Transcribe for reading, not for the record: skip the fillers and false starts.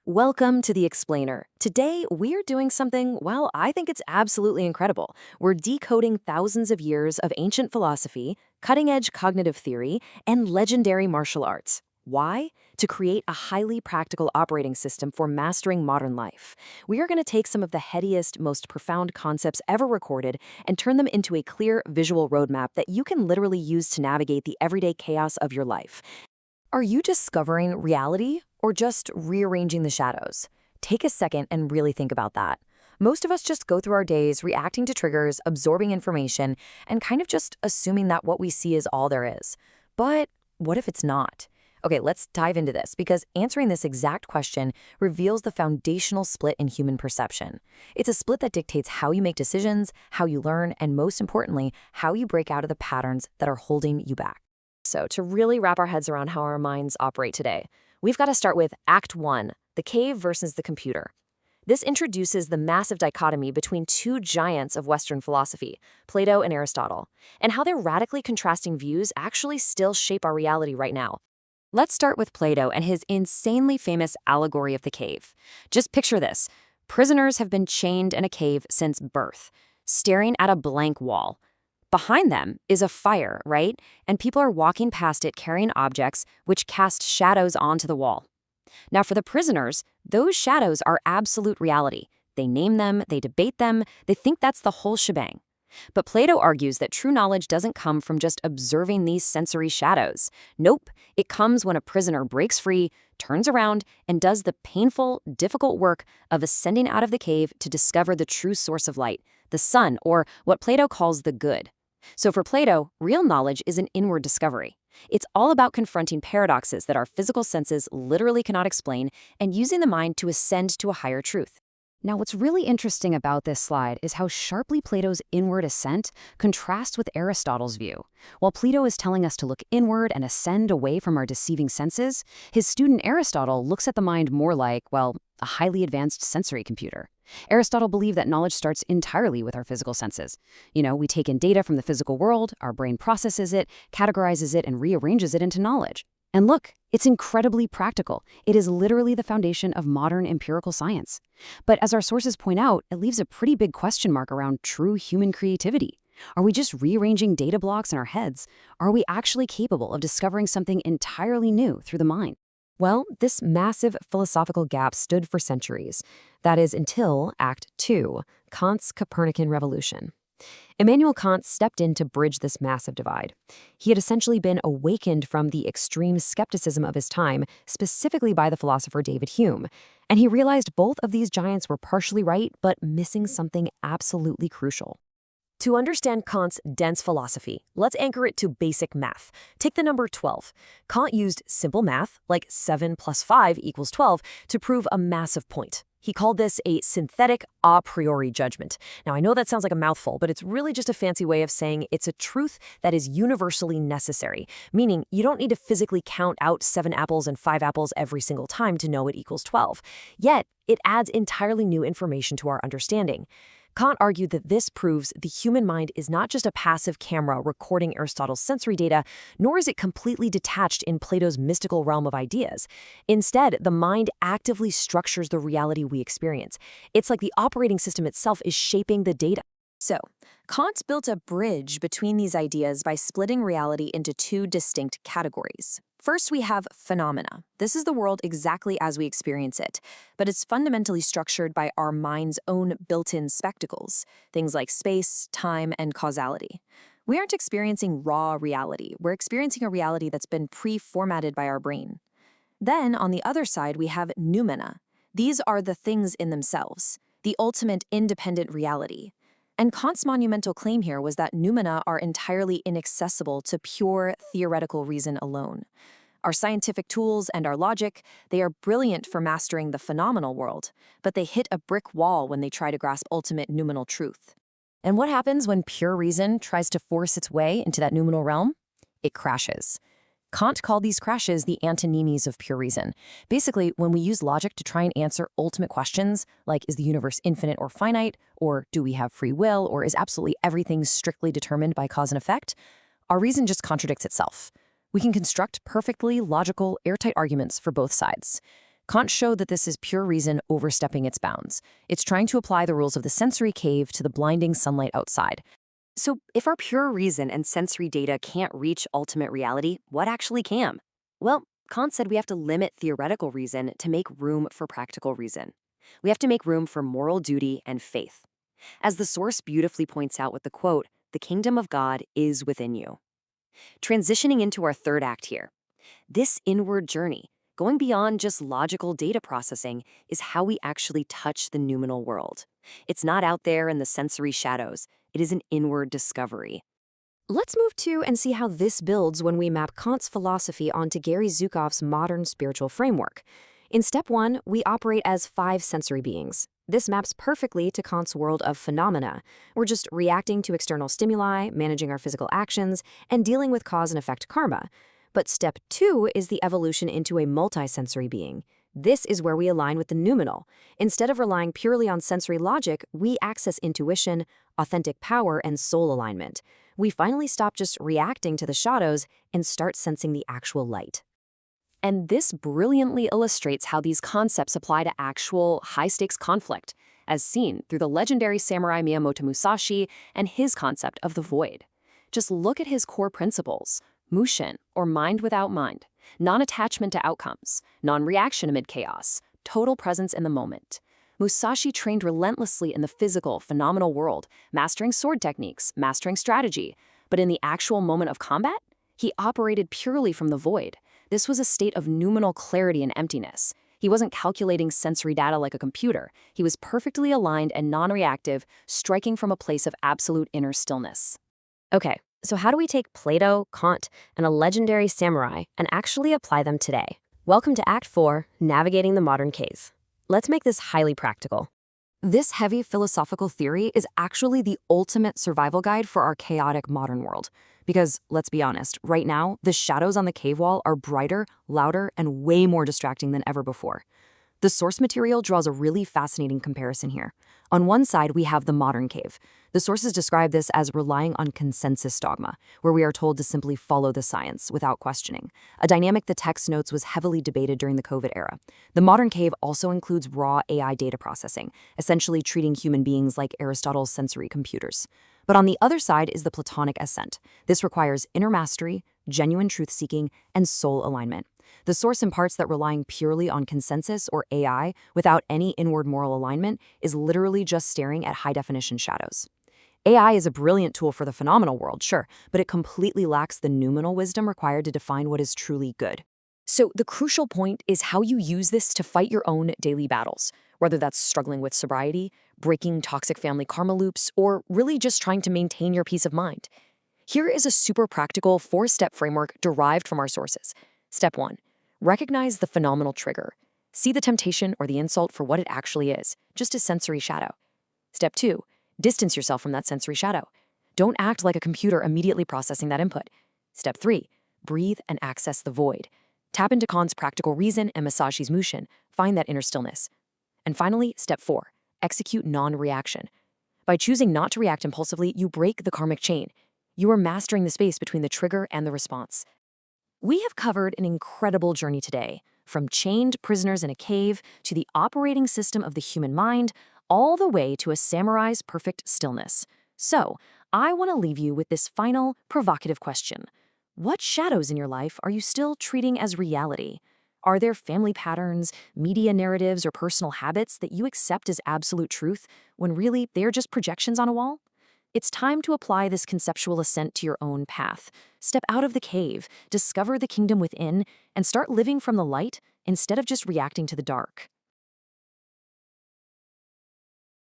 Welcome to The Explainer. Today, we're doing something, well, I think it's absolutely incredible. We're decoding thousands of years of ancient philosophy, cutting-edge cognitive theory, and legendary martial arts. Why? To create a highly practical operating system for mastering modern life. We are going to take some of the headiest, most profound concepts ever recorded and turn them into a clear visual roadmap that you can literally use to navigate the everyday chaos of your life. Are you discovering reality or just rearranging the shadows? Take a second and really think about that. Most of us just go through our days reacting to triggers, absorbing information, and kind of just assuming that what we see is all there is. But what if it's not? Okay, let's dive into this because answering this exact question reveals the foundational split in human perception. It's a split that dictates how you make decisions, how you learn, and most importantly, how you break out of the patterns that are holding you back. So to really wrap our heads around how our minds operate today, we've got to start with Act 1, the cave versus the computer. This introduces the massive dichotomy between two giants of Western philosophy, Plato and Aristotle, and how their radically contrasting views actually still shape our reality right now. Let's start with Plato and his insanely famous Allegory of the cave. Just picture this. Prisoners have been chained in a cave since birth, staring at a blank wall. Behind them is a fire, right? And people are walking past it carrying objects which cast shadows onto the wall. Now for the prisoners, those shadows are absolute reality. They name them, they debate them, they think that's the whole shebang. But Plato argues that true knowledge doesn't come from just observing these sensory shadows. Nope, it comes when a prisoner breaks free, turns around, and does the painful, difficult work of ascending out of the cave to discover the true source of light, the sun, or what Plato calls the good. So for Plato, real knowledge is an inward discovery. It's all about confronting paradoxes that our physical senses literally cannot explain and using the mind to ascend to a higher truth. Now, what's really interesting about this slide is how sharply Plato's inward ascent contrasts with Aristotle's view. While Plato is telling us to look inward and ascend away from our deceiving senses, his student Aristotle looks at the mind more like, well, a highly advanced sensory computer. Aristotle believed that knowledge starts entirely with our physical senses. We take in data from the physical world, our brain processes it, categorizes it, and rearranges it into knowledge. And look, it's incredibly practical. It is literally the foundation of modern empirical science. But as our sources point out, it leaves a pretty big question mark around true human creativity. Are we just rearranging data blocks in our heads? Are we actually capable of discovering something entirely new through the mind? Well, this massive philosophical gap stood for centuries. That is until Act 2, Kant's Copernican Revolution. Immanuel Kant stepped in to bridge this massive divide. He had essentially been awakened from the extreme skepticism of his time, specifically by the philosopher David Hume, and he realized both of these giants were partially right, but missing something absolutely crucial. To understand Kant's dense philosophy, let's anchor it to basic math. Take the number 12. Kant used simple math, like 7 plus 5 equals 12, to prove a massive point. He called this a synthetic a priori judgment. Now, I know that sounds like a mouthful, but it's really just a fancy way of saying it's a truth that is universally necessary, meaning you don't need to physically count out 7 apples and 5 apples every single time to know it equals 12. Yet, it adds entirely new information to our understanding. Kant argued that this proves the human mind is not just a passive camera recording Aristotle's sensory data, nor is it completely detached in Plato's mystical realm of ideas. Instead, the mind actively structures the reality we experience. It's like the operating system itself is shaping the data. So, Kant built a bridge between these ideas by splitting reality into two distinct categories. First, we have phenomena. This is the world exactly as we experience it, but it's fundamentally structured by our mind's own built-in spectacles, things like space, time, and causality. We aren't experiencing raw reality. We're experiencing a reality that's been pre-formatted by our brain. Then, on the other side, we have noumena. These are the things in themselves, the ultimate independent reality. And Kant's monumental claim here was that noumena are entirely inaccessible to pure theoretical reason alone. Our scientific tools and our logic, they are brilliant for mastering the phenomenal world, but they hit a brick wall when they try to grasp ultimate noumenal truth. And what happens when pure reason tries to force its way into that noumenal realm? It crashes. Kant called these crashes the antinomies of pure reason. Basically, when we use logic to try and answer ultimate questions, like is the universe infinite or finite, or do we have free will, or is absolutely everything strictly determined by cause and effect, our reason just contradicts itself. We can construct perfectly logical, airtight arguments for both sides. Kant showed that this is pure reason overstepping its bounds. It's trying to apply the rules of the sensory cave to the blinding sunlight outside. So, if our pure reason and sensory data can't reach ultimate reality, what actually can? Well, Kant said we have to limit theoretical reason to make room for practical reason. We have to make room for moral duty and faith. As the source beautifully points out with the quote, "The kingdom of God is within you." Transitioning into our third act here. This inward journey, going beyond just logical data processing, is how we actually touch the noumenal world. It's not out there in the sensory shadows. It is an inward discovery. Let's move to and see how this builds when we map Kant's philosophy onto Gary Zukav's modern spiritual framework. In step 1, we operate as 5 sensory beings. This maps perfectly to Kant's world of phenomena. We're just reacting to external stimuli, managing our physical actions, and dealing with cause and effect karma. But step 2 is the evolution into a multisensory being. This is where we align with the noumenal. Instead of relying purely on sensory logic, we access intuition, authentic power, and soul alignment. We finally stop just reacting to the shadows and start sensing the actual light. And this brilliantly illustrates how these concepts apply to actual high-stakes conflict, as seen through the legendary samurai Miyamoto Musashi and his concept of the void. Just look at his core principles: mushin, or mind without mind, non-attachment to outcomes, non-reaction amid chaos, total presence in the moment. Musashi trained relentlessly in the physical, phenomenal world, mastering sword techniques, mastering strategy. But in the actual moment of combat, he operated purely from the void. This was a state of noumenal clarity and emptiness. He wasn't calculating sensory data like a computer. He was perfectly aligned and non-reactive, striking from a place of absolute inner stillness. Okay, so how do we take Plato, Kant, and a legendary samurai and actually apply them today? Welcome to Act 4, Navigating the Modern Case. Let's make this highly practical. This heavy philosophical theory is actually the ultimate survival guide for our chaotic modern world. Because, let's be honest, right now, the shadows on the cave wall are brighter, louder, and way more distracting than ever before. The source material draws a really fascinating comparison here. On one side, we have the modern cave. The sources describe this as relying on consensus dogma, where we are told to simply follow the science without questioning, a dynamic the text notes was heavily debated during the COVID era. The modern cave also includes raw AI data processing, essentially treating human beings like Aristotle's sensory computers. But on the other side is the Platonic ascent. This requires inner mastery, genuine truth-seeking, and soul alignment. The source imparts that relying purely on consensus or AI without any inward moral alignment is literally just staring at high-definition shadows. AI is a brilliant tool for the phenomenal world, sure, but it completely lacks the noumenal wisdom required to define what is truly good. So the crucial point is how you use this to fight your own daily battles, whether that's struggling with sobriety, breaking toxic family karma loops, or really just trying to maintain your peace of mind. Here is a super practical 4-step framework derived from our sources. Step 1. Recognize the phenomenal trigger. See the temptation or the insult for what it actually is, just a sensory shadow. Step 2. Distance yourself from that sensory shadow. Don't act like a computer immediately processing that input. Step 3. Breathe and access the void. Tap into Kant's practical reason and Musashi's mushin. Find that inner stillness. And finally, step 4. Execute non-reaction. By choosing not to react impulsively, you break the karmic chain. You are mastering the space between the trigger and the response. We have covered an incredible journey today, from chained prisoners in a cave to the operating system of the human mind, all the way to a samurai's perfect stillness. So, I want to leave you with this final, provocative question. What shadows in your life are you still treating as reality? Are there family patterns, media narratives, or personal habits that you accept as absolute truth when really they're just projections on a wall? It's time to apply this conceptual ascent to your own path. Step out of the cave, discover the kingdom within, and start living from the light instead of just reacting to the dark.